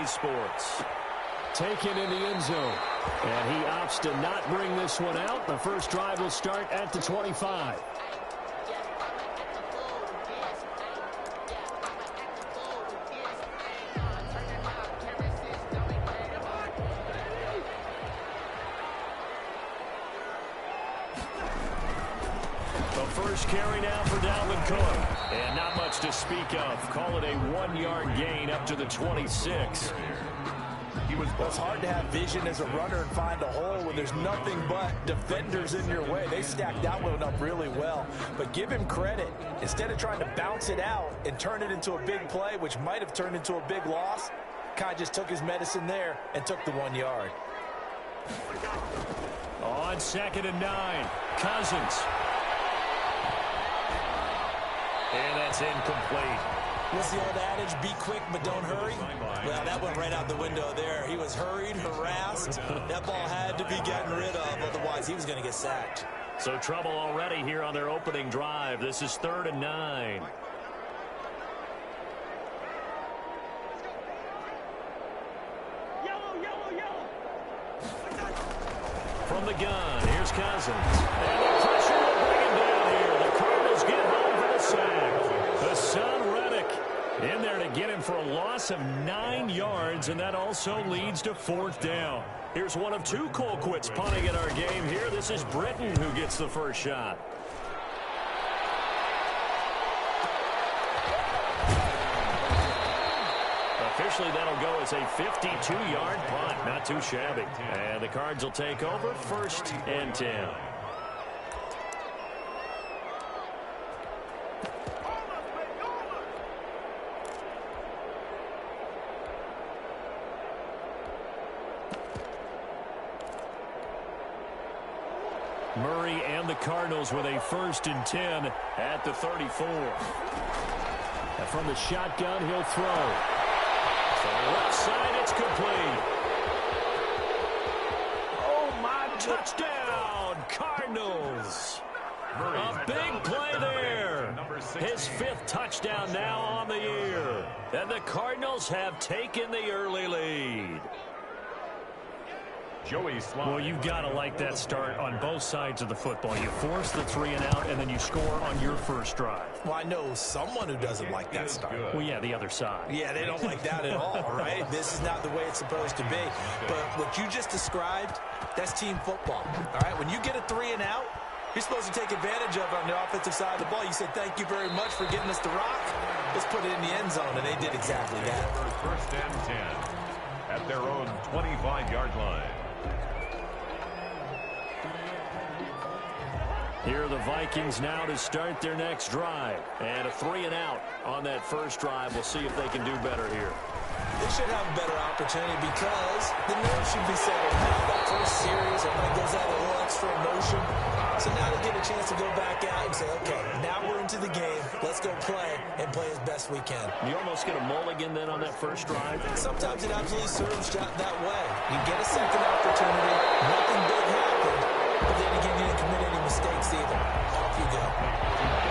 EA Sports. Taken in the end zone. And he opts to not bring this one out. The first drive will start at the 25. First carry now for Dalvin Cook. And not much to speak of. Call it a 1-yard gain up to the 26. It's hard to have vision as a runner and find a hole when there's nothing but defenders in your way. They stacked that one up really well. But give him credit. Instead of trying to bounce it out and turn it into a big play, which might have turned into a big loss, Kai just took his medicine there and took the 1 yard. On 2nd and 9, Cousins. And that's incomplete. What's the old adage, be quick but don't hurry? Well, that went right out the window there. He was hurried, harassed. That ball had to be gotten rid of, otherwise he was going to get sacked. So trouble already here on their opening drive. This is 3rd and 9. From the gun, here's Cousins. And the pressure will bring him down here. The Cardinals get home for the sack. Hassan Reddick in there to get him for a loss of 9 yards, and that also leads to 4th down. Here's one of 2 Colquitts punting in our game here. This is Britton who gets the first shot. Officially, that'll go as a 52-yard punt. Not too shabby. And the Cards will take over 1st and 10. Murray and the Cardinals with a 1st and 10 at the 34. And from the shotgun, he'll throw. To the left side, it's complete. Oh, my, touchdown, Cardinals. A big play there. His 5th touchdown now on the year. And the Cardinals have taken the early lead. Well, you've got to like that start on both sides of the football. You force the 3 and out, and then you score on your first drive. Well, I know someone who doesn't like that start. Well, yeah, the other side. Yeah, they don't like that at all, right? This is not the way it's supposed to be. But what you just described, that's team football, all right? When you get a 3 and out, you're supposed to take advantage of it on the offensive side of the ball. You said, thank you very much for getting us the rock. Let's put it in the end zone, and they did exactly that. 1st and 10 at their own 25-yard line. Here are the Vikings now to start their next drive. And a 3 and out on that first drive. We'll see if they can do better here. They should have a better opportunity because the nerves should be settled now. That first series, everybody goes out a little extra emotion. So now they get a chance to go back out and say, okay, now we're into the game. Let's go play and play as best we can. You almost get a mulligan then on that first drive? Sometimes it absolutely serves that way. You get a second opportunity, nothing big happened, but then again, you didn't commit any mistakes either. Off you go.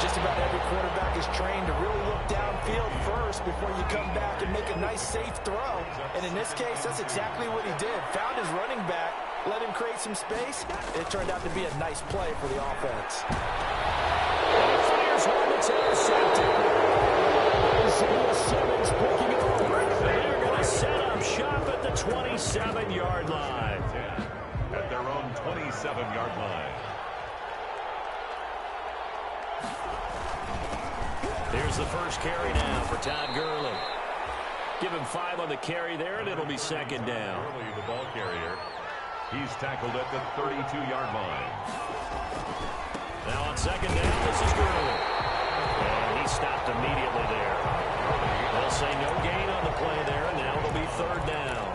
Just about every quarterback is trained to really look downfield first before you come back and make a nice, safe throw. And in this case, that's exactly what he did. Found his running back, let him create some space. It turned out to be a nice play for the offense. Fires one that's intercepted. Isaiah Simmons picking it over. They're going to set up shop at the 27-yard line. At their own 27-yard line. Here's the first carry now for Todd Gurley. Give him 5 on the carry there, and it'll be 2nd down. Gurley, the ball carrier. He's tackled at the 32-yard line. Now on 2nd down, this is Gurley. And he stopped immediately there. They'll say no gain on the play there, and now it'll be 3rd down.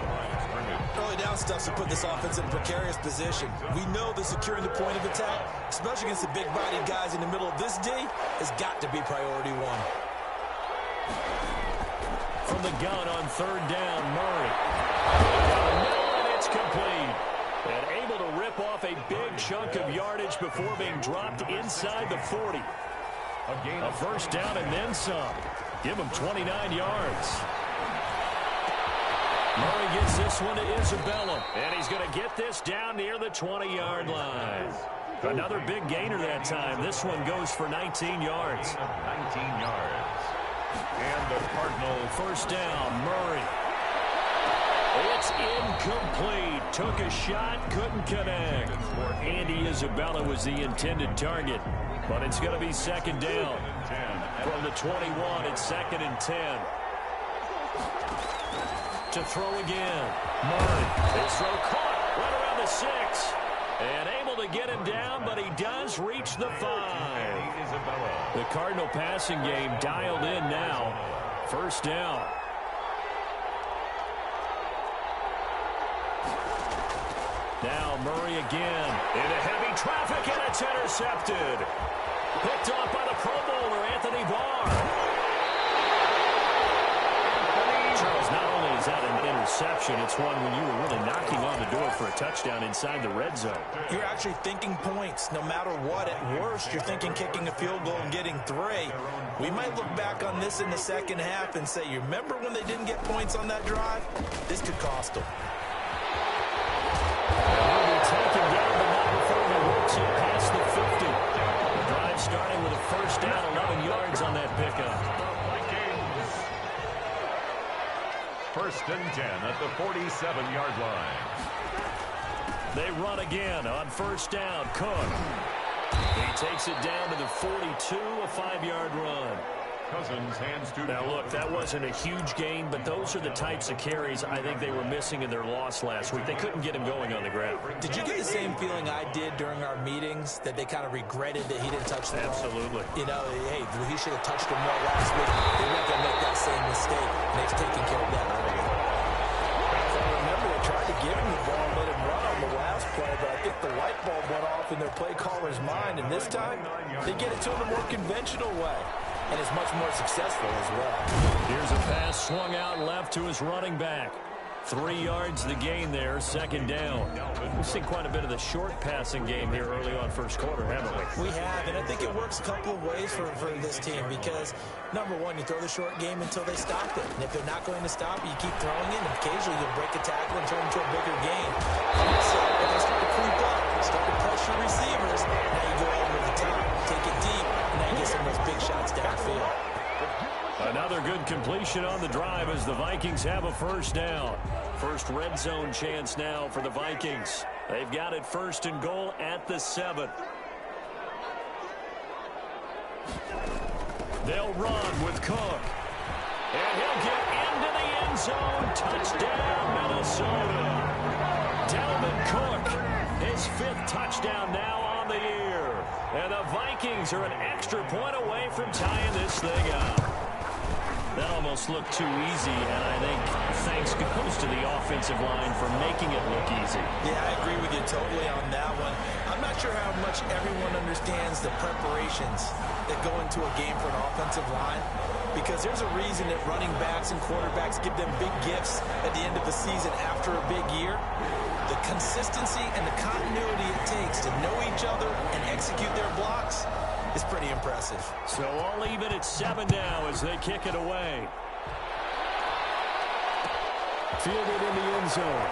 Early down stuff to put this offense in a precarious position. We know that securing the point of attack, especially against the big-bodied guys in the middle of this D, has got to be priority 1. From the gun on 3rd down, Murray. And it's complete. And able to rip off a big chunk of yardage before being dropped inside the 40. A first down and then some. Give him 29 yards. this one to Isabella. And he's going to get this down near the 20-yard line. Another big gainer that time. This one goes for 19 yards. 19 yards. And the Cardinals. First down, Murray. It's incomplete. Took a shot, couldn't connect. Andy Isabella was the intended target, but it's going to be second down. From the 21, it's second and 10. To throw again. Murray. His throw caught right around the 6. And able to get him down, but he does reach the 5. The Cardinal passing game dialed in now. First down. Now Murray again into heavy traffic, and it's intercepted. Picked off by the Pro Bowler, Anthony Barr. Charles, not only is that an interception, it's one when you were really knocking on the door for a touchdown inside the red zone. You're actually thinking points. No matter what, at worst, you're thinking kicking a field goal and getting 3. We might look back on this in the second half and say, you remember when they didn't get points on that drive? This could cost them. He'll be taken down, but not before he works it past the 50. The drive starting with a first down, 11 yards on that pickup. First and 10 at the 47-yard line. They run again on first down. Cook. He takes it down to the 42, a 5-yard run. Cousins hands to. Now, look, that wasn't a huge gain, but those are the types of carries I think they were missing in their loss last week. They couldn't get him going on the ground. Did you get the same feeling I did during our meetings, that they kind of regretted that he didn't touch the ball? Absolutely. You know, hey, he should have touched him more last week. They weren't going to make that same mistake, and they've taken care of that early. I remember they tried to give him the ball and let him run on the last play, but I think the light bulb went off in their play caller's mind, and this time they get it to him a more conventional way. And is much more successful as well. Here's a pass swung out left to his running back. 3 yards the gain there, second down. We've seen quite a bit of the short passing game here early on first quarter, haven't we? We have, and I think it works a couple of ways for this team because, number one, you throw the short game until they stop it. And if they're not going to stop it, you keep throwing it, and occasionally you'll break a tackle and turn into a bigger game. So if they start to creep up, start to pressure receivers, now you go over the top, take it deep, and now you get some of those big shots downfield. Another good completion on the drive as the Vikings have a first down. First red zone chance now for the Vikings. They've got it first and goal at the 7. They'll run with Cook. And he'll get into the end zone. Touchdown, Minnesota. Dalvin Cook, his 5th touchdown now on the year. And the Vikings are an extra point away from tying this thing up. That almost looked too easy, and I think thanks goes to the offensive line for making it look easy. Yeah, I agree with you totally on that one. I'm not sure how much everyone understands the preparations that go into a game for an offensive line, because there's a reason that running backs and quarterbacks give them big gifts at the end of the season after a big year. The consistency and the continuity it takes to know each other and execute their blocks is pretty impressive. So all even at 7 now as they kick it away. Fielded in the end zone.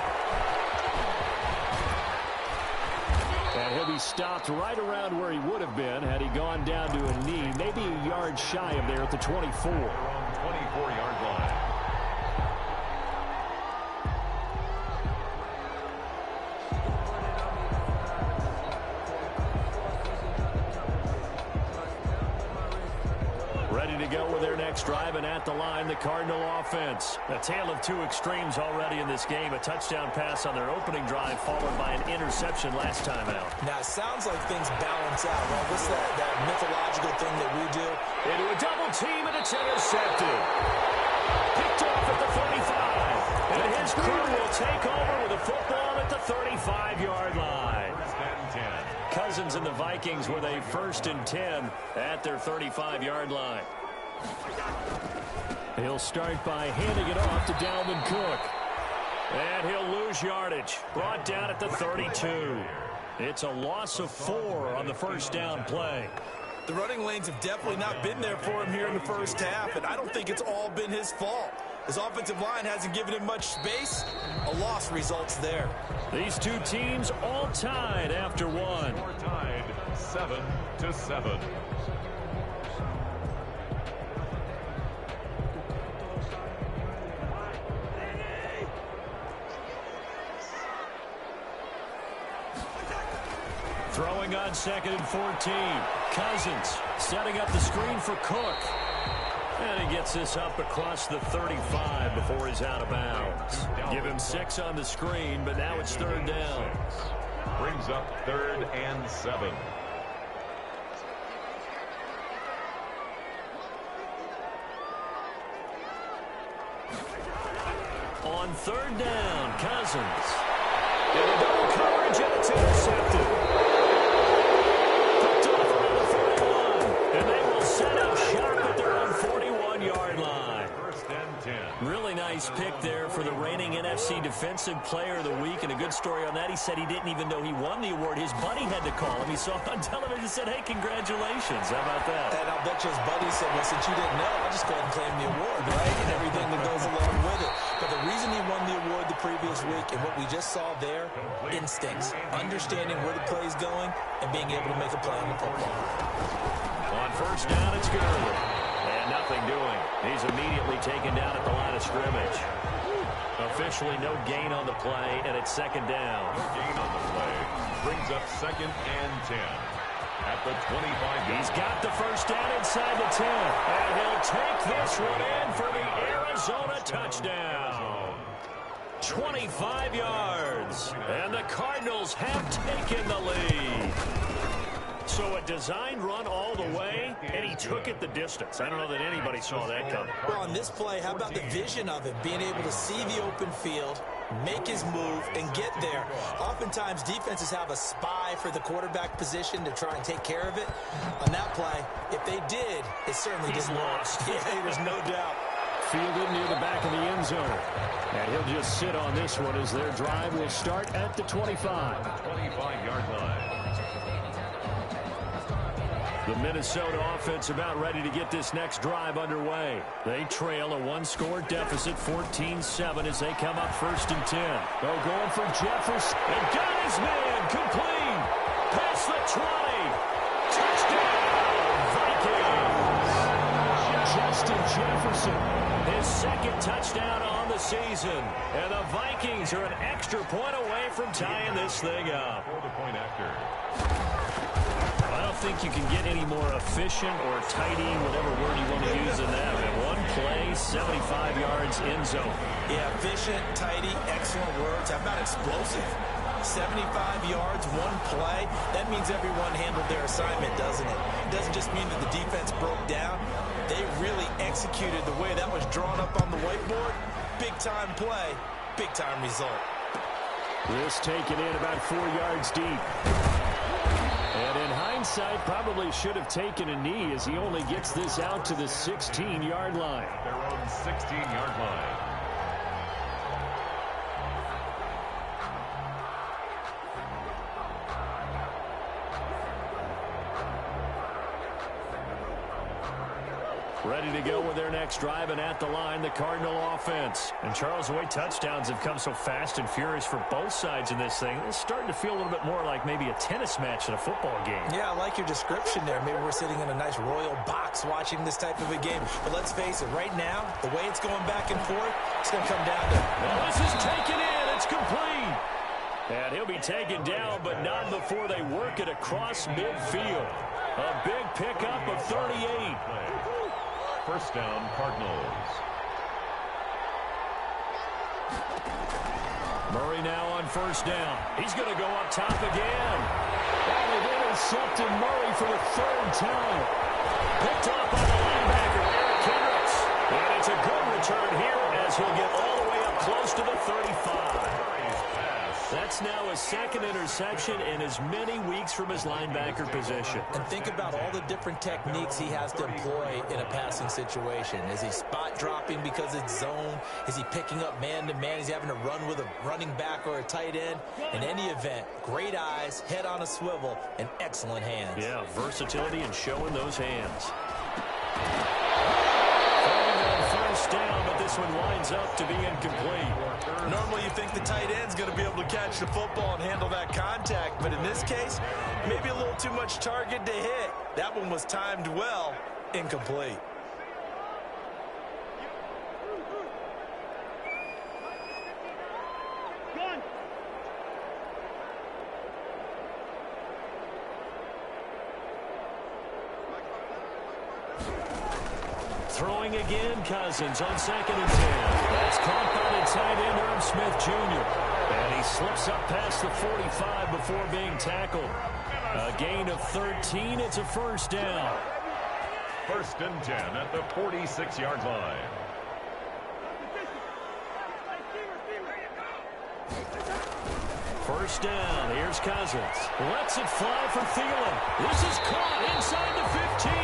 And he'll be stopped right around where he would have been had he gone down to a knee, maybe a yard shy of there at the 24. 24-yard line. Ready to go with their next drive, and at the line, the Cardinal offense. A tale of two extremes already in this game. A touchdown pass on their opening drive, followed by an interception last time out. Now, it sounds like things balance out, right? What's that mythological thing that we do? Into a double team, and it's intercepted. Picked off at the 35. And his crew will take over with a football at the 35-yard line. Cousins and the Vikings with a 1st and 10 at their 35-yard line. He'll start by handing it off to Dalvin Cook. And he'll lose yardage. Brought down at the 32. It's a loss of 4 on the first down play. The running lanes have definitely not been there for him here in the first half, and I don't think it's all been his fault. His offensive line hasn't given him much space. A loss results there. These two teams all tied after one. We're tied 7-7. Throwing on 2nd and 14. Cousins setting up the screen for Cook. And he gets this up across the 35 before he's out of bounds. Give him 6 on the screen, but now it's 3rd down. Brings up 3rd and 7. On 3rd down, Cousins. And a double coverage, and it's intercepted. Picked off around the 41. And they will set up shop at their own 41-yard line. 1st and 10. Really nice pick there for the reigning NFC Defensive Player of the Week. And a good story on that. He said he didn't even know he won the award. His buddy had to call him. He saw it on television and said, hey, congratulations. How about that? And I'll bet you his buddy said, well, since you didn't know, I'll just go ahead and claim the award, right? And everything that goes along with it. But the reason he won the award the previous week and what we just saw there, instincts, understanding where the play is going and being able to make a play on the football. On 1st down, it's Gurley. And nothing doing. He's immediately taken down at the line of scrimmage. Officially no gain on the play, and it's 2nd down. No gain on the play. Brings up 2nd and 10. At the 25. He's got the 1st down inside the 10. And he'll take this one in for the Arizona touchdown. 25 yards. And the Cardinals have taken the lead. So a designed run all the way, and he took it the distance. I don't know that anybody saw that coming. Well, on this play, how about the vision of it? Being able to see the open field, make his move, and get there. Oftentimes, defenses have a spy for the quarterback position to try and take care of it. On that play, if they did, it certainly didn't work. Yeah, there's no doubt. Fielded near the back of the end zone. And he'll just sit on this one as their drive will start at the 25. 25-yard line. The Minnesota offense about ready to get this next drive underway. They trail a 1-score deficit, 14-7, as they come up 1st and 10. They're going for Jefferson. And got his man complete. Past the 20. Touchdown, Vikings. Justin Jefferson, his 2nd touchdown on the season. And the Vikings are an extra point away from tying this thing up. For the point after. I don't think you can get any more efficient or tidy, whatever word you want to use in that. One play, 75 yards in zone. Yeah, efficient, tidy, excellent words. How about explosive? 75 yards, one play. That means everyone handled their assignment, doesn't it? It doesn't just mean that the defense broke down. They really executed the way that was drawn up on the whiteboard. Big-time play, big-time result. This taken in about 4 yards deep. And in hindsight, probably should have taken a knee as he only gets this out to the 16-yard line. Their own 16-yard line. Ready to go with their next drive, and at the line, the Cardinal offense. And Charles, the way touchdowns have come so fast and furious for both sides in this thing, it's starting to feel a little bit more like maybe a tennis match in a football game. Yeah, I like your description there. Maybe we're sitting in a nice royal box watching this type of a game. But let's face it, right now, the way it's going back and forth, it's going to come down to... Well, this is taken in. It's complete. And he'll be taken down, but not before they work it across midfield. A big pickup of 38. 1st down, Cardinals. Murray now on 1st down. He's going to go up top again. And they've intercepted Murray for the 3rd time. Picked up by the linebacker, Eric Kendricks. And it's a good return here as he'll get all the way up close to the 35. That's now his 2nd interception in as many weeks from his linebacker position. And think about all the different techniques he has to employ in a passing situation. Is he spot dropping because it's zone? Is he picking up man-to-man? Is he having to run with a running back or a tight end? In any event, great eyes, head on a swivel, and excellent hands. Yeah, versatility and showing those hands. 1st down, but this this one winds up to be incomplete. Normally you think the tight end's going to be able to catch the football and handle that contact, but in this case, maybe a little too much target to hit. That one was timed well, incomplete. Throwing again, Cousins on 2nd and 10. That's caught by the tight end, Irv Smith Jr. And he slips up past the 45 before being tackled. A gain of 13. It's a first down. 1st and 10 at the 46-yard line. First down. Here's Cousins. Lets it fly for Thielen. This is caught inside the 15.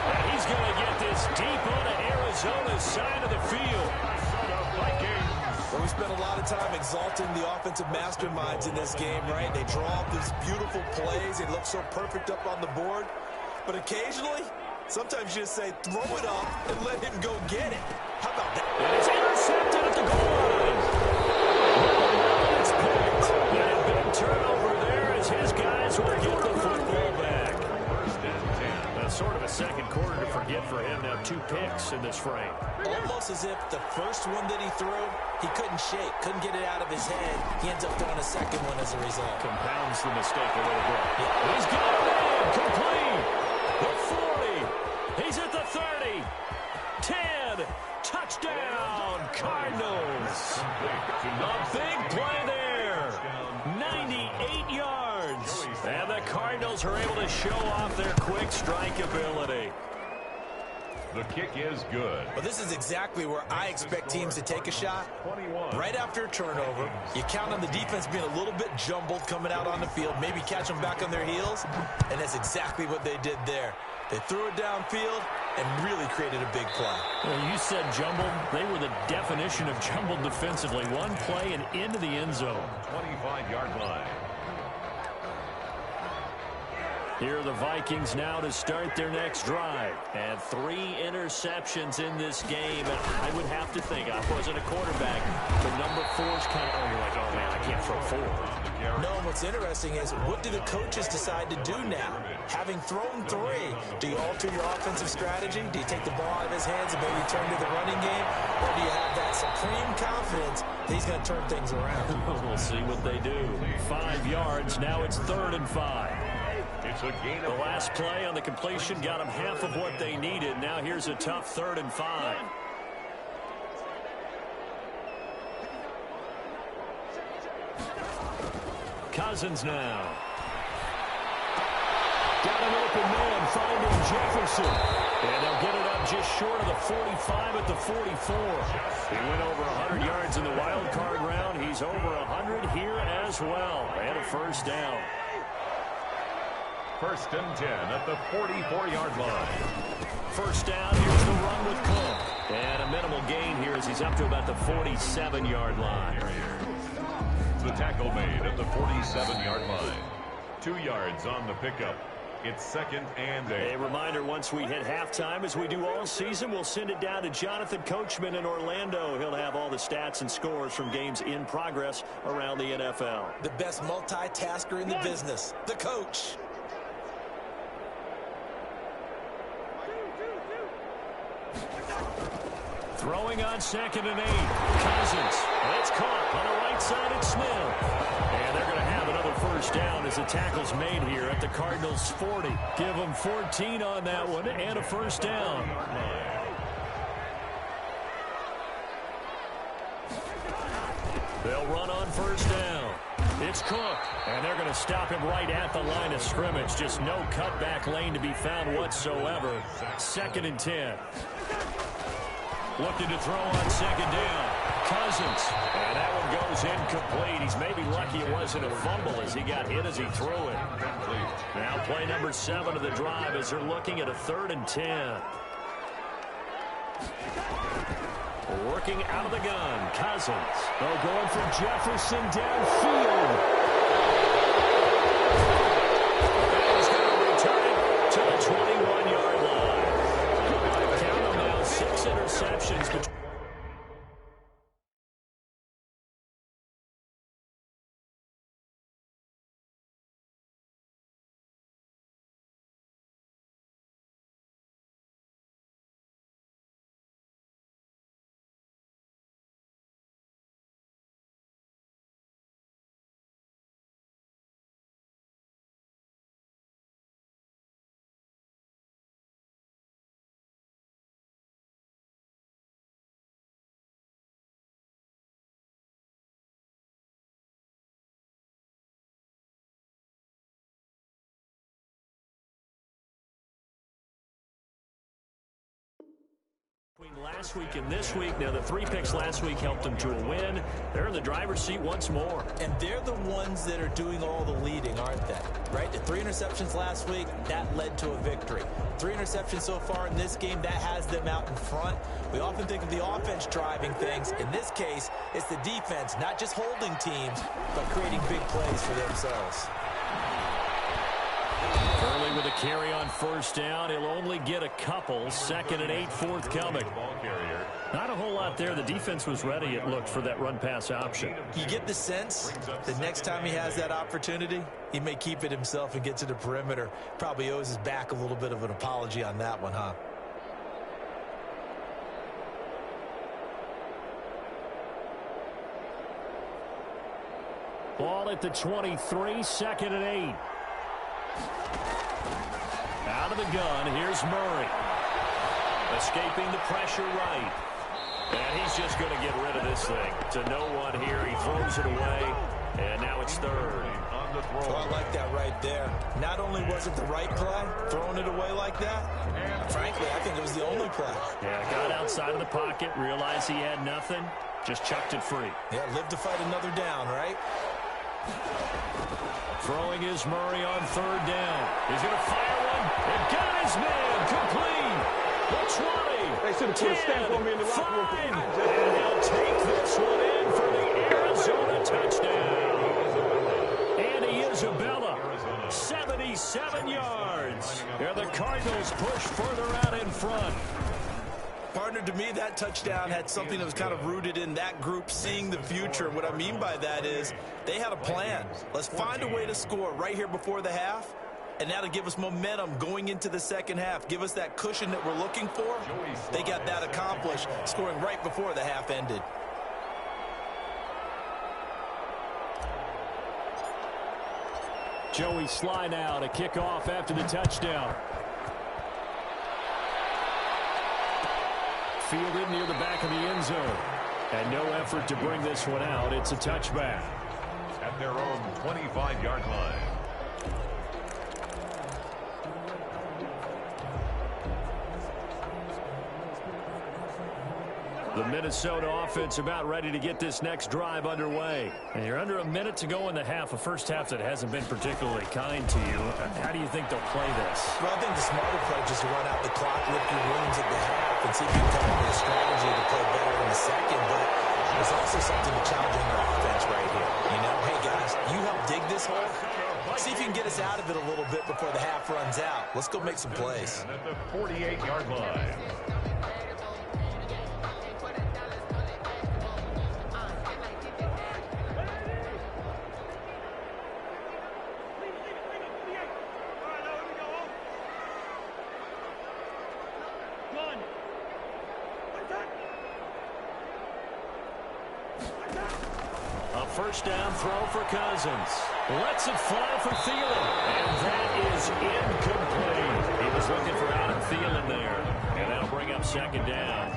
And he's going to get this deep onto Arizona's side of the field. Well, we spent a lot of time exalting the offensive masterminds in this game, right? They draw up these beautiful plays. They look so perfect up on the board. But occasionally, sometimes you just say, throw it up and let him go get it. How about that? And it's intercepted at the goal line. It's picked. And a big turnover there as his guys will get the football back. 1st and 10. Sort of a second quarter to forget for him. Now 2 picks in this frame. Almost as if the first one that he threw, he couldn't shake, couldn't get it out of his head. He ends up throwing a second one as a result. Compounds the mistake a little bit. Yeah. He's got it in. Complete. The 40. He's at the 30. 10. Touchdown, Cardinals. A big play there. 98 yards. And the Cardinals are able to show off their quick strike ability. The kick is good. Well, this is exactly where I expect teams to take a shot. Right after a turnover, you count on the defense being a little bit jumbled coming out on the field, maybe catch them back on their heels, and that's exactly what they did there. They threw it downfield and really created a big play. Well, you said jumbled. They were the definition of jumbled defensively. One play and into the end zone. 25-yard line. Here are the Vikings now to start their next drive. And 3 interceptions in this game. And I would have to think, I wasn't a quarterback, but number 4's kind of, you're like, oh, man, I can't throw 4. No, what's interesting is, what do the coaches decide to do now? Having thrown 3, do you alter your offensive strategy? Do you take the ball out of his hands and maybe turn to the running game? Or do you have that supreme confidence that he's going to turn things around? We'll see what they do. 5 yards. Now it's 3rd and 5. It's a gain of the last play on the completion got them half of what they needed. Now here's a tough 3rd and 5. Cousins now. Got an open man finding Jefferson. And they'll get it up just short of the 45 at the 44. He went over 100 yards in the wild card round. He's over 100 here as well. And a first down. 1st and 10 at the 44-yard line. First down, here's the run with Cook. And a minimal gain here as he's up to about the 47-yard line. The tackle made at the 47-yard line. 2 yards on the pickup. It's 2nd and 8. A reminder, once we hit halftime, as we do all season, we'll send it down to Jonathan Coachman in Orlando. He'll have all the stats and scores from games in progress around the NFL. The best multitasker in the business, the coach. Throwing on 2nd and 8. Cousins. It's caught on the right side at Smith. And they're going to have another first down as the tackle's made here at the Cardinals' 40. Give them 14 on that one and a first down. They'll run on first down. It's Cook, and they're going to stop him right at the line of scrimmage. Just no cutback lane to be found whatsoever. 2nd and 10. Looking to throw on 2nd down. Cousins. And that one goes incomplete. He's maybe lucky it wasn't a fumble as he got hit as he threw it. Now play number 7 of the drive as they're looking at a 3rd and 10. Working out of the gun. Cousins. Oh, going for Jefferson downfield. And he's going to return it to the 21-yard line. Count them now, 6 interceptions. Last week and this week, now the 3 picks last week helped them to a win. They're in the driver's seat once more. And they're the ones that are doing all the leading, aren't they? Right? The 3 interceptions last week, that led to a victory. 3 interceptions so far in this game, that has them out in front. We often think of the offense driving things. In this case, it's the defense, not just holding teams, but creating big plays for themselves. Early with a carry on first down. He'll only get a couple. 2nd and 8 forthcoming. Not a whole lot there. The defense was ready, it looked, for that run-pass option. You get the sense that next time he has that opportunity, he may keep it himself and get to the perimeter. Probably owes his back a little bit of an apology on that one, huh? Ball at the 23, 2nd and 8. Out of the gun, here's Murray. Escaping the pressure right. And he's just going to get rid of this thing. To no one here, he throws it away. And now it's 3rd. Oh, I like that right there. Not only was it the right play, throwing it away like that, frankly, I think it was the only play. Yeah, got outside of the pocket, realized he had nothing, just chucked it free. Yeah, live to fight another down, right? Throwing is Murray on 3rd down. He's going to fire one. And got his man. Complete. The 20. They should have put a stamp on me in the locker room. And he'll take this one in for the Arizona touchdown. Andy Isabella, 77 yards. And the Cardinals push further out in front. Partner, to me, that touchdown had something that was kind of rooted in that group seeing the future. What I mean by that is they had a plan. Let's find a way to score right here before the half, and that'll give us momentum going into the second half. Give us that cushion that we're looking for. They got that accomplished, scoring right before the half ended. Joey Sly now to kick off after the touchdown. Fielded near the back of the end zone. And no effort to bring this one out. It's a touchback. At their own 25-yard line. The Minnesota offense about ready to get this next drive underway. And you're under a minute to go in the half, a first half that hasn't been particularly kind to you. How do you think they'll play this? Well, I think the smarter play is just to run out the clock, lift your wings at the half, and see if you can come up with a strategy to play better in the second. But there's also something to challenging their offense right here. You know, hey, guys, you help dig this hole. See if you can get us out of it a little bit before the half runs out. Let's go make some plays. And at the 48-yard line. First down throw for Cousins. Lets it fly for Thielen. And that is incomplete. He was looking for Adam Thielen there. And that'll bring up 2nd down.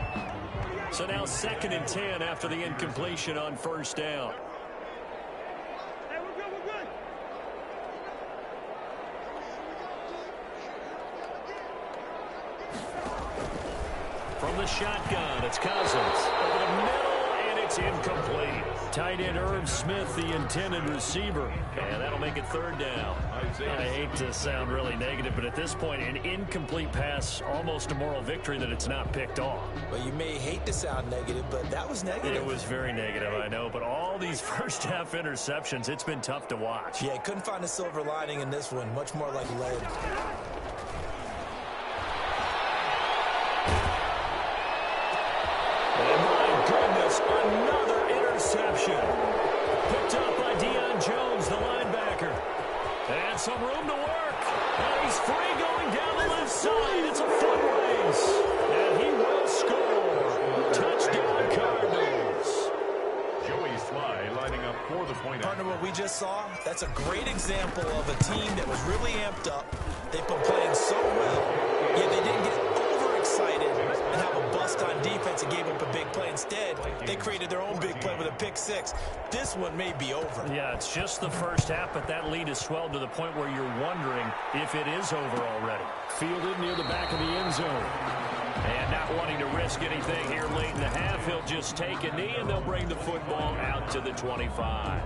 So now 2nd and 10 after the incompletion on first down. Hey, we're good. From the shotgun, it's Cousins. Over the middle, and it's incomplete. Tight end Irv Smith, the intended receiver. And that'll make it 3rd down. I hate to sound really negative, but at this point, an incomplete pass, almost a moral victory that it's not picked off. Well, you may hate to sound negative, but that was negative. It was very negative, I know. But all these first half interceptions, it's been tough to watch. Yeah, couldn't find a silver lining in this one. Much more like lead. Another interception. Picked up by Deion Jones, the linebacker. And some room to work. And he's free going down the left side. It's a foot race. And he will score. Touchdown, Cardinals. Joey Sly lining up for the point. Partner, what we just saw, that's a great example of a team that was really amped up. They've been playing so well, yet they didn't get overexcited and have a bust on defense and gave up a big play. Instead, they created their own big play with a pick six. This one may be over. Yeah, it's just the first half, but that lead has swelled to the point where you're wondering if it is over already. Fielded near the back of the end zone. And not wanting to risk anything here late in the half, he'll just take a knee, and they'll bring the football out to the 25.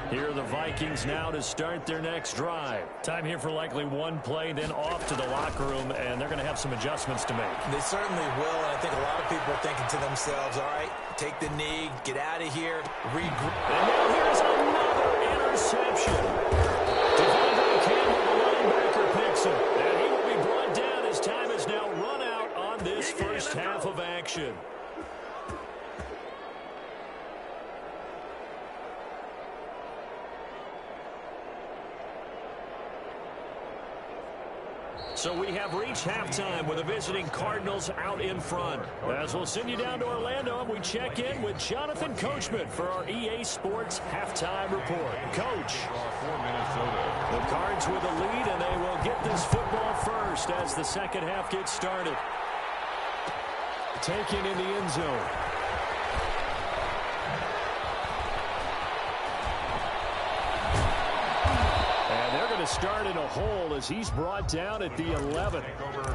Here are the Vikings now to start their next drive. Time here for likely one play, then off to the locker room, and they're going to have some adjustments to make. They certainly will, and I think a lot of people are thinking to themselves, all right, take the knee, get out of here, regroup. And now here's another interception. Devontae Campbell, the linebacker, picks him. And he will be brought down as time has now run out on this first half of action. So we have reached halftime with the visiting Cardinals out in front. As we'll send you down to Orlando, and we check in with Jonathan Coachman for our EA Sports Halftime Report. Coach. The Cards with the lead, and they will get this football first as the second half gets started. Taken in the end zone. To start in a hole as he's brought down at the 11.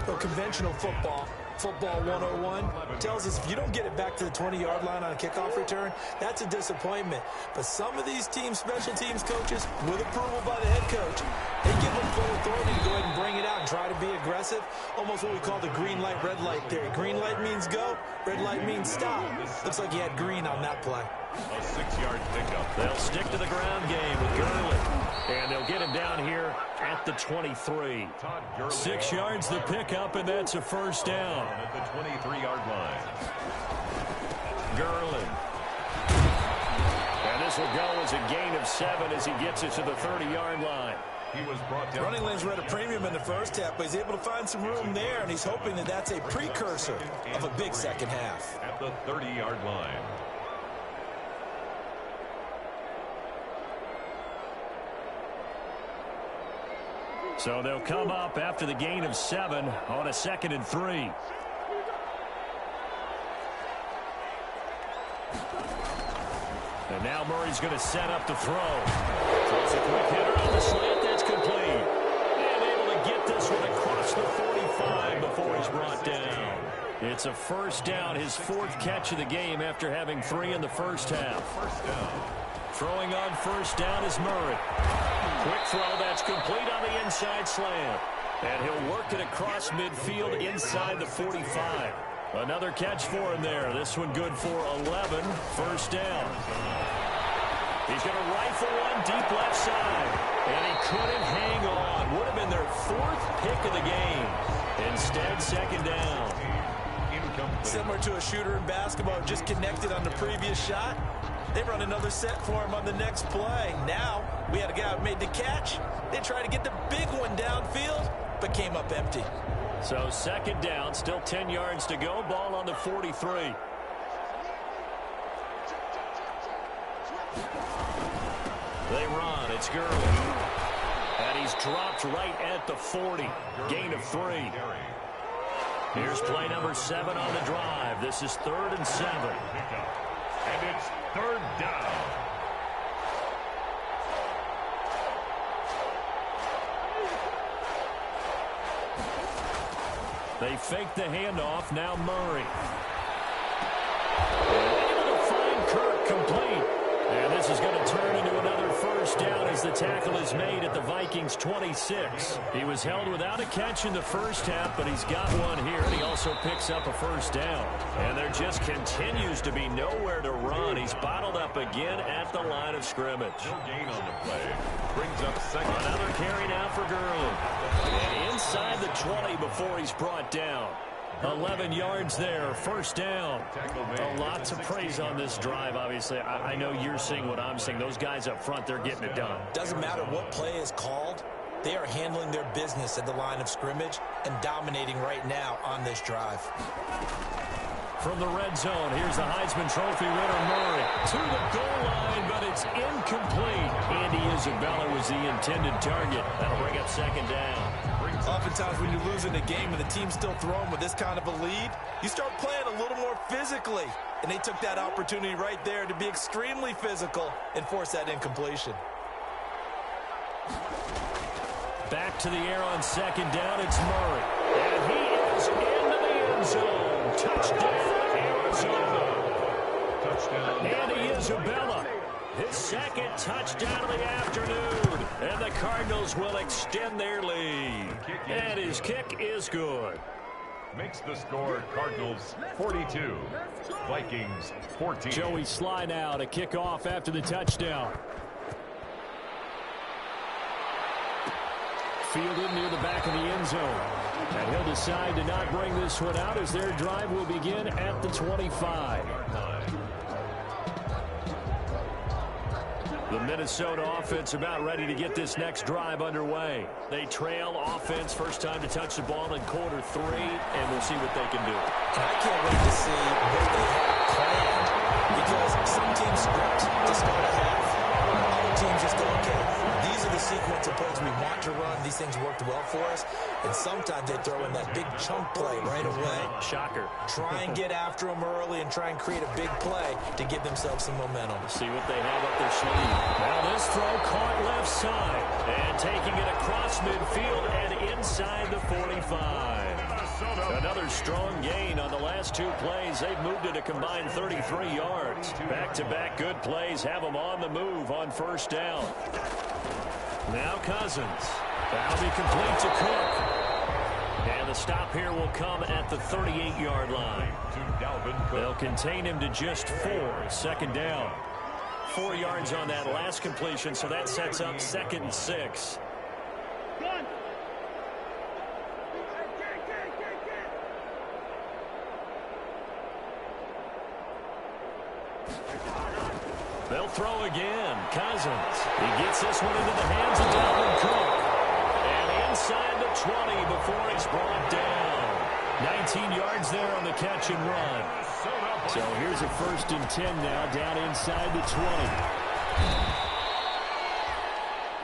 Well, conventional football 101, tells us if you don't get it back to the 20-yard line on a kickoff return, that's a disappointment. But some of these teams, special teams coaches, with approval by the head coach, they give them full authority to go ahead and bring it out and try to be aggressive. Almost what we call the green light, red light theory. Green light means go, red light means stop. Looks like he had green on that play. A 6-yard pickup. They'll stick to the ground game with Gurley. And they'll get him down here at the 23. 6 yards the pickup, and that's a first down. At the 23-yard line. Gurley. And this will go as a gain of 7 as he gets it to the 30-yard line. He was brought down. Running lanes were at a premium in the first half, but he's able to find some room there, and he's hoping that that's a precursor of a big second half. At the 30-yard line. So they'll come up after the gain of 7 on a 2nd and 3. And now Murray's going to set up the throw. Throws a quick hitter on the slant. That's complete. And able to get this one across the 45 before he's brought down. It's a first down, his 4th catch of the game after having 3 in the first half. First down. Throwing on first down is Murray. Quick throw, that's complete on the inside slant. And he'll work it across midfield inside the 45. Another catch for him there. This one good for 11. First down. He's going to rifle one deep left side. And he couldn't hang on. Would have been their 4th pick of the game. Instead, second down. Similar to a shooter in basketball, just connected on the previous shot. They run another set for him on the next play. Now, we had a guy who made the catch. They tried to get the big one downfield, but came up empty. So second down, still 10 yards to go. Ball on the 43. They run. It's Gurley. And he's dropped right at the 40. Gain of 3. Here's play number 7 on the drive. This is 3rd and 7. And it's 3rd down. They fake the handoff. Now Murray. Able to find Kirk complete. And this is going to turn into another first down as the tackle is made at the Vikings 26. He was held without a catch in the first half, but he's got one here, and he also picks up a first down. And there just continues to be nowhere to run. He's bottled up again at the line of scrimmage. No gain on the play. Brings up second. Another carry now for Gurley. And inside the 20 before he's brought down. 11 yards there, first down. A lot to praise on this drive, obviously. I know you're seeing what I'm seeing. Those guys up front, they're getting it done. Doesn't matter what play is called. They are handling their business at the line of scrimmage and dominating right now on this drive. From the red zone, here's the Heisman Trophy winner, Murray. To the goal line, but it's incomplete. Andy Isabella was the intended target. That'll bring up second down. Oftentimes when you're losing a game and the team's still throwing with this kind of a lead, you start playing a little more physically. And they took that opportunity right there to be extremely physical and force that incompletion. Back to the air on second down, it's Murray. And end zone. Touchdown, Arizona. Touchdown. Andy Isabella, his second touchdown of the afternoon. And the Cardinals will extend their lead. And his kick is good. Makes the score Cardinals 42, Vikings 14. Joey Sly now to kick off after the touchdown. Fielded near the back of the end zone. And he'll decide to not bring this one out as their drive will begin at the 25. The Minnesota offense about ready to get this next drive underway. They trail offense first time to touch the ball in quarter 3, and we'll see what they can do. And I can't wait to see what they have planned, because some teams script to start a half. Other teams just go, okay, these are the sequence of plays we want to run. These things worked well for us. And sometimes they throw in that big chunk play right away. Shocker. Try and get after them early and try and create a big play to give themselves some momentum. See what they have up their sleeve. Now this throw caught left side. And taking it across midfield and inside the 45. Another strong gain on the last 2 plays. They've moved it a combined 33 yards. Back-to-back good plays have them on the move on first down. Now Cousins. That'll be complete to Cook. And the stop here will come at the 38-yard line. They'll contain him to just 4. Second down. 4 yards on that last completion, so that sets up 2nd and 6. They'll throw again. Cousins. He gets this one into the hands of Dalvin Cook. And inside the 20 before it's brought down. 19 yards there on the catch and run. So here's a 1st and 10 now down inside the 20.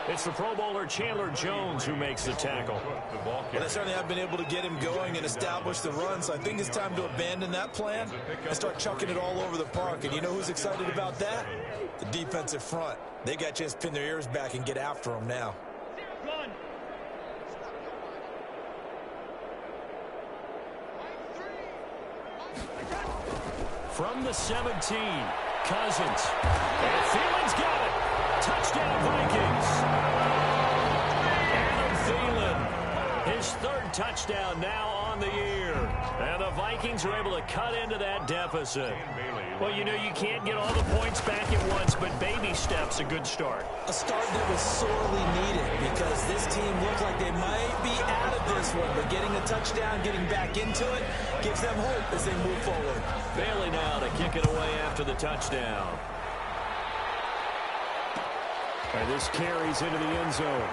It's the Pro Bowler Chandler Jones who makes the tackle. Well, they certainly have been able to get him going and establish the run, so I think it's time to abandon that plan and start chucking it all over the park. And you know who's excited about that? The defensive front. They got a chance to pin their ears back and get after him now. From the 17, Cousins. And Thielen's got it. Touchdown, Vikings. Adam Thielen, his 3rd touchdown now on the year. And the Vikings are able to cut into that deficit. Well, you know, you can't get all the points back at once, but baby steps a good start. A start that was sorely needed, because this team looked like they might be out of this one, but getting a touchdown, getting back into it, gives them hope as they move forward. Bailey now to kick it away after the touchdown. And this carries into the end zone.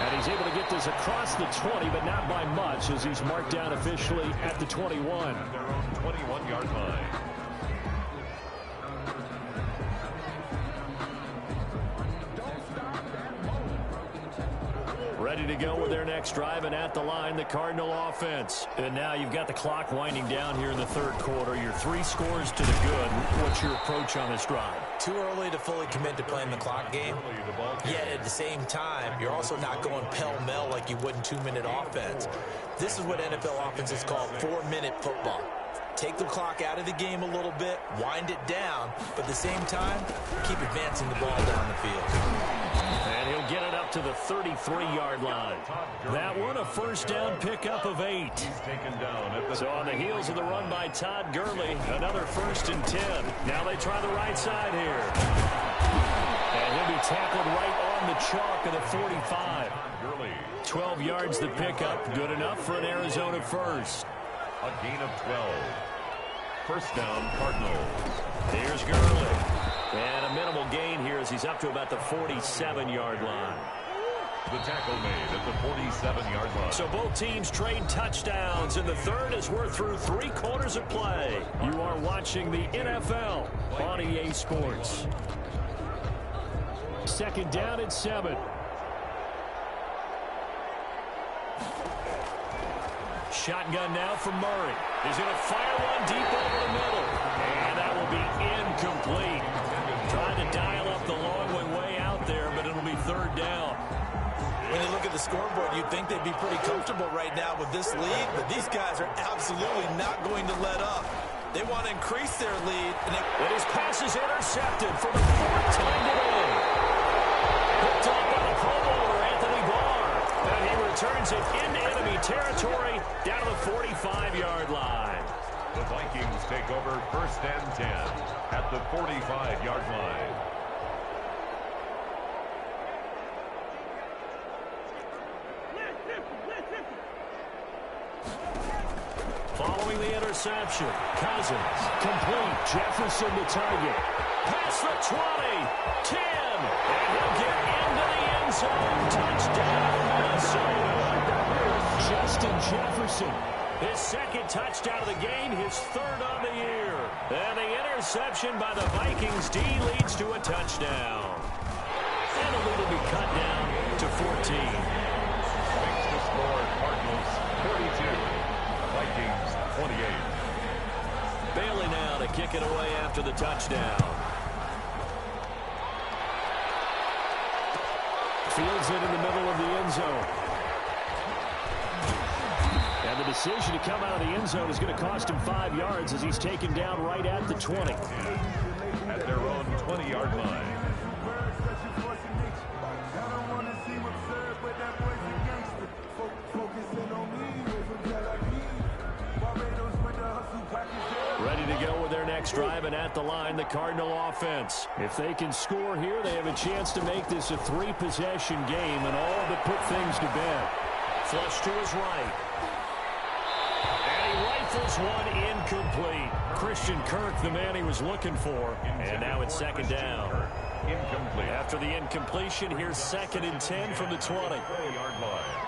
And he's able to get this across the 20, but not by much, as he's marked down officially at the 21. Their own 21-yard line. Ready to go with their next drive, and at the line, the Cardinal offense. And now you've got the clock winding down here in the 3rd quarter. You're 3 scores to the good. What's your approach on this drive? Too early to fully commit to playing the clock game. Yet at the same time, you're also not going pell-mell like you would in 2-minute offense. This is what NFL offenses call 4-minute football. Take the clock out of the game a little bit, wind it down, but at the same time, keep advancing the ball down the field. And he'll get it up to the 33-yard line. That one, a first down pickup of 8. So on the heels of the run by Todd Gurley, another 1st and 10. Now they try the right side here. And he'll be tackled right on the chalk of the 45. 12 yards the pickup. Good enough for an Arizona first. A gain of 12. First down, Cardinals. Here's Gurley. And a minimal gain here as he's up to about the 47-yard line. The tackle made at the 47-yard line. So both teams trade touchdowns in the 3rd as we're through 3 quarters of play. You are watching the NFL on EA Sports. 2nd down at 7. Shotgun now from Murray. He's going to fire one deep over the middle. And that will be incomplete. Trying to dial up the long way out there, but it'll be 3rd down. When you look at the scoreboard, you'd think they'd be pretty comfortable right now with this lead, but these guys are absolutely not going to let up. They want to increase their lead. And his pass is intercepted for the fourth time today. Picked up by the Pro Bowler, Anthony Barr. And he returns it into enemy territory down to the 45-yard line. The Vikings take over 1st and 10 at the 45-yard line. Following the interception, Cousins, complete, Jefferson the target. Past the 20, 10, and he'll get into the end zone. Touchdown, Minnesota. Justin Jefferson, his second touchdown of the game, his third of the year. And the interception by the Vikings D leads to a touchdown. And a lead will be cut down to 14. Makes the score Cardinals 42. Vikings 28. Bailey now to kick it away after the touchdown. Fields it in the middle of the end zone. And the decision to come out of the end zone is going to cost him 5 yards as he's taken down right at the 20. At their own 20-yard line. Ready to go with their next drive, and at the line, the Cardinal offense. If they can score here, they have a chance to make this a 3-possession game, and all but put things to bed. Flush to his right. And he rifles one incomplete. Christian Kirk, the man he was looking for, and now it's second down. Incomplete. After the incompletion, here's 2nd and 10 from the 20-yard line.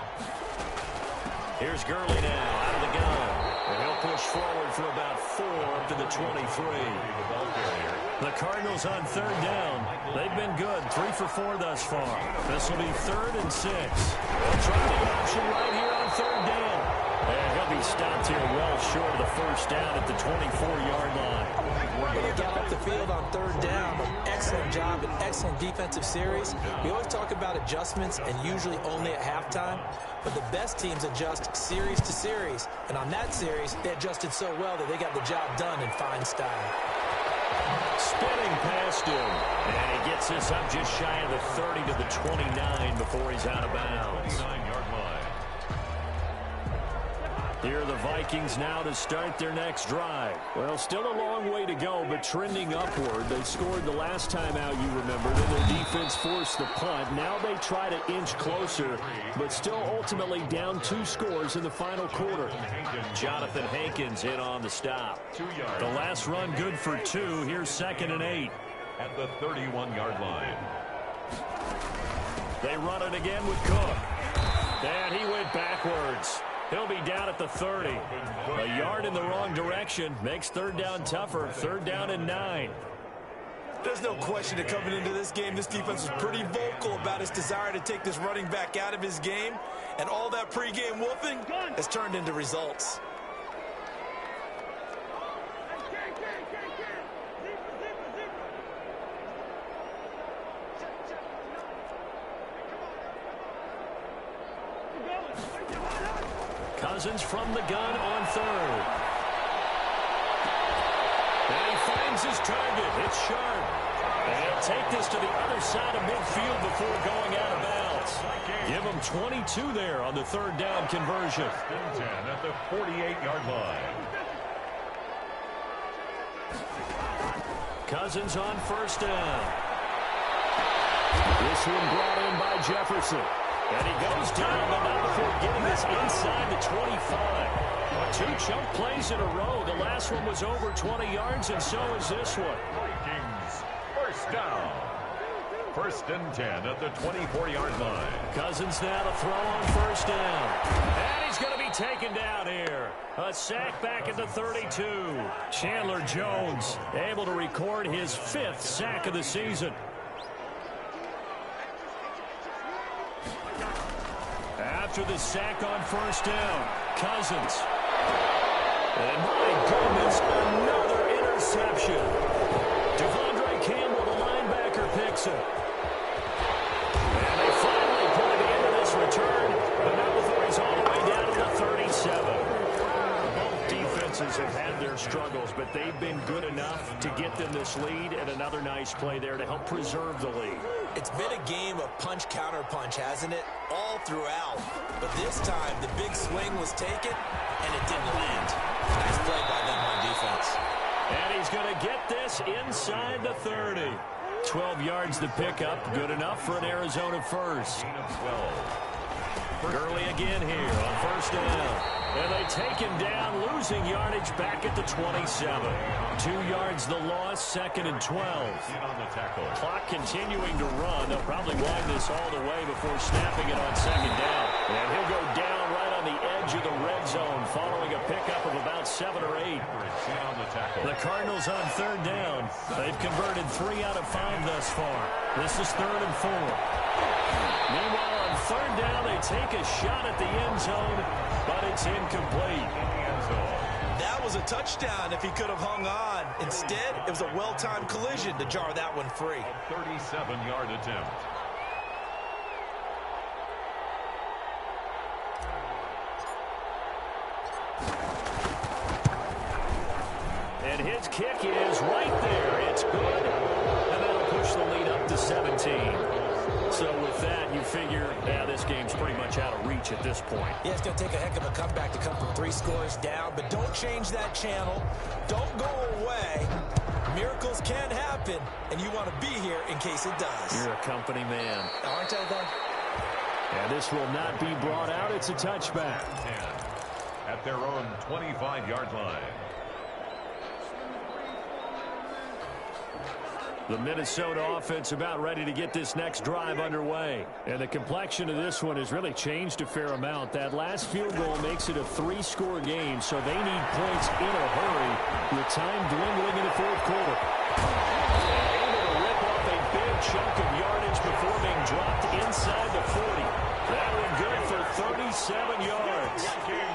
Here's Gurley now, out of the gun. And he'll push forward for about 4 up to the 23. The Cardinals on 3rd down. They've been good, 3 for 4 thus far. This will be 3rd and 6. They'll try the option right here on 3rd down. And he'll be stopped here well short of the first down at the 24-yard line. When they got up the field on 3rd down, an excellent job, an excellent defensive series. We always talk about adjustments and usually only at halftime. But the best teams adjust series to series. And on that series, they adjusted so well that they got the job done in fine style. Spinning past him. And he gets this up just shy of the 30 to the 29 before he's out of bounds. 29-yard line. Here are the Vikings now to start their next drive. Well, still a long way to go, but trending upward. They scored the last time out, you remember. Then their defense forced the punt. Now they try to inch closer, but still ultimately down 2 scores in the final quarter. Jonathan Hankins in on the stop. 2 yards. The last run good for 2. Here's 2nd and 8. At the 31-yard line. They run it again with Cook. And he went backwards. He'll be down at the 30. A yard in the wrong direction makes 3rd down tougher. 3rd down and 9. There's no question that coming into this game, this defense was pretty vocal about its desire to take this running back out of his game. And all that pregame wolfing has turned into results. Cousins from the gun on 3rd. And he finds his target. It's sharp. And he'll take this to the other side of midfield before going out of bounds. Give him 22 there on the 3rd down conversion. 10 at the 48-yard line. Cousins on 1st down. This one brought in by Jefferson. And he goes down, but not before getting this inside the 25. 2 chunk plays in a row. The last one was over 20 yards, and so is this one. Vikings, 1st down. 1st and 10 at the 24-yard line. Cousins now to throw on 1st down. And he's going to be taken down here. A sack back at the 32. Chandler Jones able to record his 5th sack of the season. After the sack on 1st down, Cousins. And my goodness, another interception. Devondre Campbell, the linebacker, picks it. And they finally put it into this one Cardinals, but they've been good enough to get them this lead, and another nice play there to help preserve the lead. It's been a game of punch-counter-punch, hasn't it? All throughout. But this time, the big swing was taken, and it didn't land. Nice play by them on defense. And he's going to get this inside the 30. 12 yards to pick up. Good enough for an Arizona first. 12. Gurley again here on first down. And they take him down, losing yardage back at the 27. 2 yards the loss, second and 12. On the tackle. Clock continuing to run. They'll probably wind this all the way before snapping it on second down. And he'll go down right on the edge of the red zone following a pickup of about 7 or 8. On the tackle. The Cardinals on third down. They've converted 3 out of 5 thus far. This is third and 4. Meanwhile, on third down, they take a shot at the end zone, but it's incomplete. That was a touchdown if he could have hung on. Instead, it was a well-timed collision to jar that one free. 37-yard attempt. And his kick is right there. It's good, and that'll push the lead up to 17. So with that, you figure, yeah, this game's pretty much out of reach at this point. Yeah, it's going to take a heck of a comeback to come from 3 scores down, but don't change that channel. Don't go away. Miracles can happen, and you want to be here in case it does. You're a company man. Aren't I, though? And this will not be brought out. It's a touchback. 10 at their own 25-yard line. The Minnesota offense about ready to get this next drive underway. And the complexion of this one has really changed a fair amount. That last field goal makes it a 3-score game, so they need points in a hurry with time dwindling in the fourth quarter. Able to rip off a big chunk of yardage before being dropped inside the 40. That one good for 37 yards.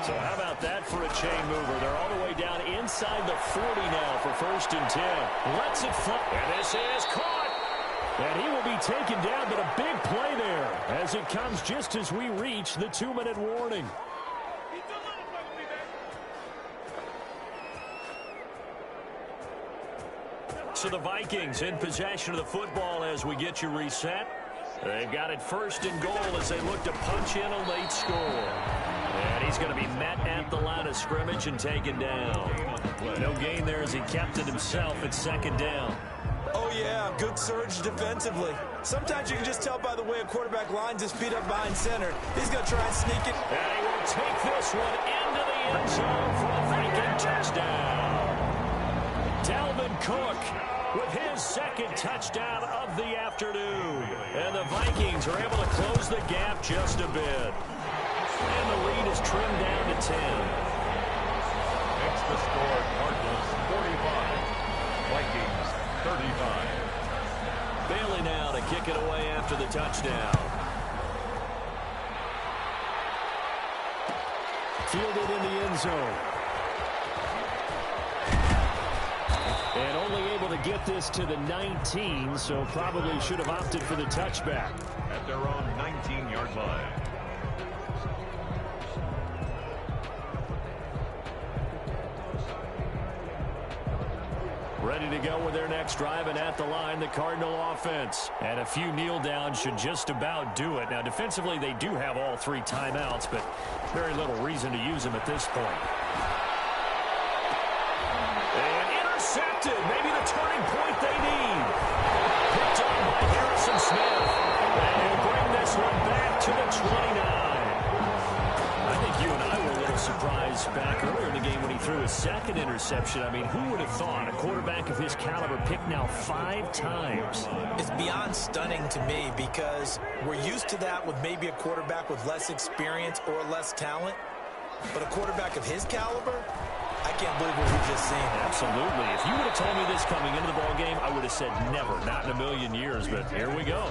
So how about that for a chain mover? They're all the way down inside the 40 now for first and 10. Lets it fly. And this is caught. And he will be taken down, but a big play there as it comes just as we reach the 2-minute warning. So the Vikings in possession of the football as we get you reset. They've got it first and goal as they look to punch in a late score. And he's going to be met at the line of scrimmage and taken down. No gain there as he kept it himself at second down. Oh, yeah, good surge defensively. Sometimes you can just tell by the way a quarterback lines his feet up behind center. He's going to try and sneak it. And he will take this one into the end zone for a Viking touchdown. Dalvin Cook with his second touchdown of the afternoon. And the Vikings are able to close the gap just a bit. And the lead is trimmed down to 10. Makes the score Cardinals 45. Vikings 35. Bailey now to kick it away after the touchdown. Fielded in the end zone. And only able to get this to the 19, so probably should have opted for the touchback. At their own 19-yard line. Ready to go with their next drive, and at the line, the Cardinal offense. And a few kneel downs should just about do it. Now, defensively, they do have all 3 timeouts, but very little reason to use them at this point. And intercepted. Maybe the turning point they need. Picked up by Harrison Smith. And he'll bring this one back to the 29. I think you and I were a little surprised back earlier in the game when he threw his second interception. I mean, who would have thought a quarterback of his caliber picked now 5 times? It's beyond stunning to me because we're used to that with maybe a quarterback with less experience or less talent. But a quarterback of his caliber, I can't believe what we've just seen. Absolutely. If you would have told me this coming into the ballgame, I would have said never, not in a million years. But here we go.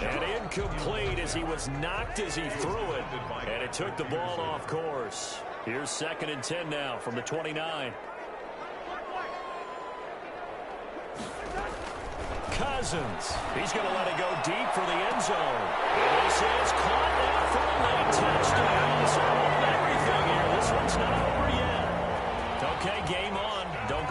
And incomplete as he was knocked as he threw it. And it took the ball off course. Here's second and 10 now from the 29. Cousins. He's going to let it go deep for the end zone. And this is caught now for a late touchdown. So everything here. This one's not over yet. Okay, game on. Don't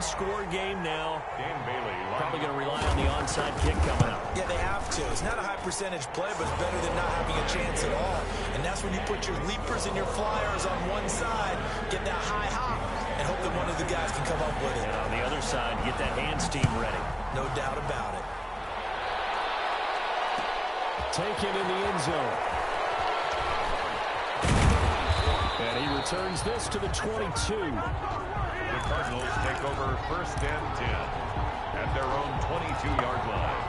one-score game now. Dan Bailey. Probably going to rely on the onside kick coming up. Yeah, they have to. It's not a high-percentage play, but it's better than not having a chance at all. And that's when you put your leapers and your flyers on one side, get that high hop, and hope that one of the guys can come up with it. And on the other side, get that hands team ready. No doubt about it. Taken in the end zone. And he returns this to the 22. The Cardinals take over 1st and 10 at their own 22-yard line.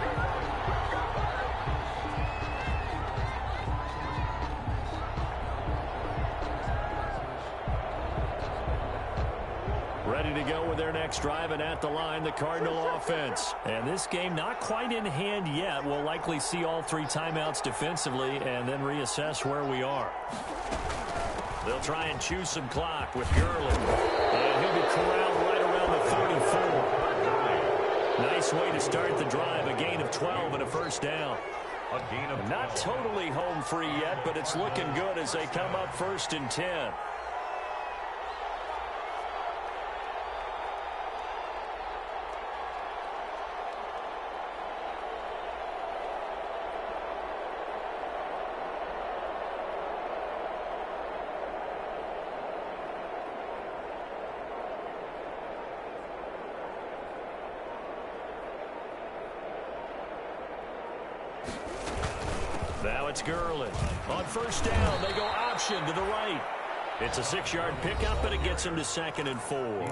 Ready to go with their next drive, and at the line, the Cardinal offense. And this game not quite in hand yet. We'll likely see all 3 timeouts defensively and then reassess where we are. They'll try and choose some clock with Gurley. And he'll be corralled right around the 34. Nice way to start the drive. A gain of 12 and a first down. A gain of 12. Not totally home free yet, but it's looking good as they come up 1st and 10. Now it's Gurley. On first down, they go option to the right. It's a 6-yard pickup, and it gets him to 2nd and 4.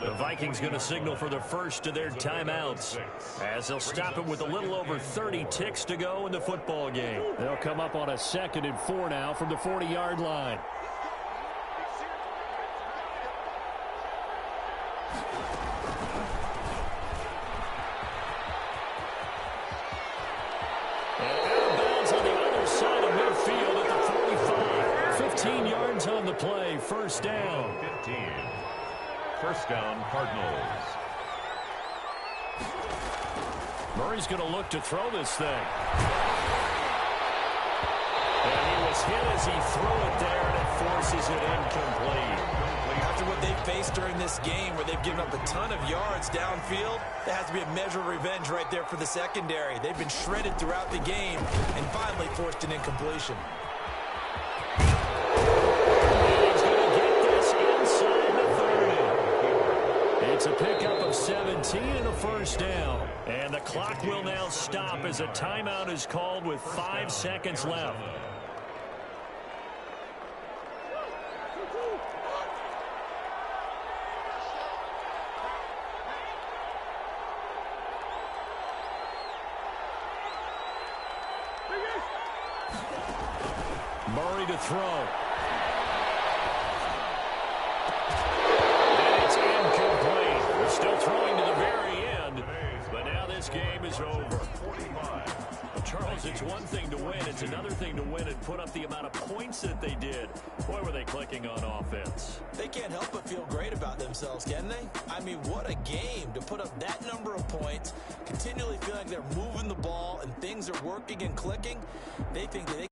The Vikings going to signal for the first of their timeouts, as they'll stop it with a little over 30 ticks to go in the football game. They'll come up on a 2nd and 4 now from the 40-yard line. On the play, first down. 15. First down, Cardinals. Murray's going to look to throw this thing. And he was hit as he threw it there, and it forces it incomplete. After what they've faced during this game, where they've given up a ton of yards downfield, there has to be a measure of revenge right there for the secondary. They've been shredded throughout the game and finally forced an incompletion. It's a pickup of 17 and a first down. And the clock will now stop as a timeout is called with 5 seconds left. Murray to throw. Still throwing to the very end, but now this game is over. Charles, it's one thing to win. It's another thing to win and put up the amount of points that they did. Boy, were they clicking on offense. They can't help but feel great about themselves, can they? I mean, what a game to put up that number of points, continually feeling like they're moving the ball and things are working and clicking. They think that they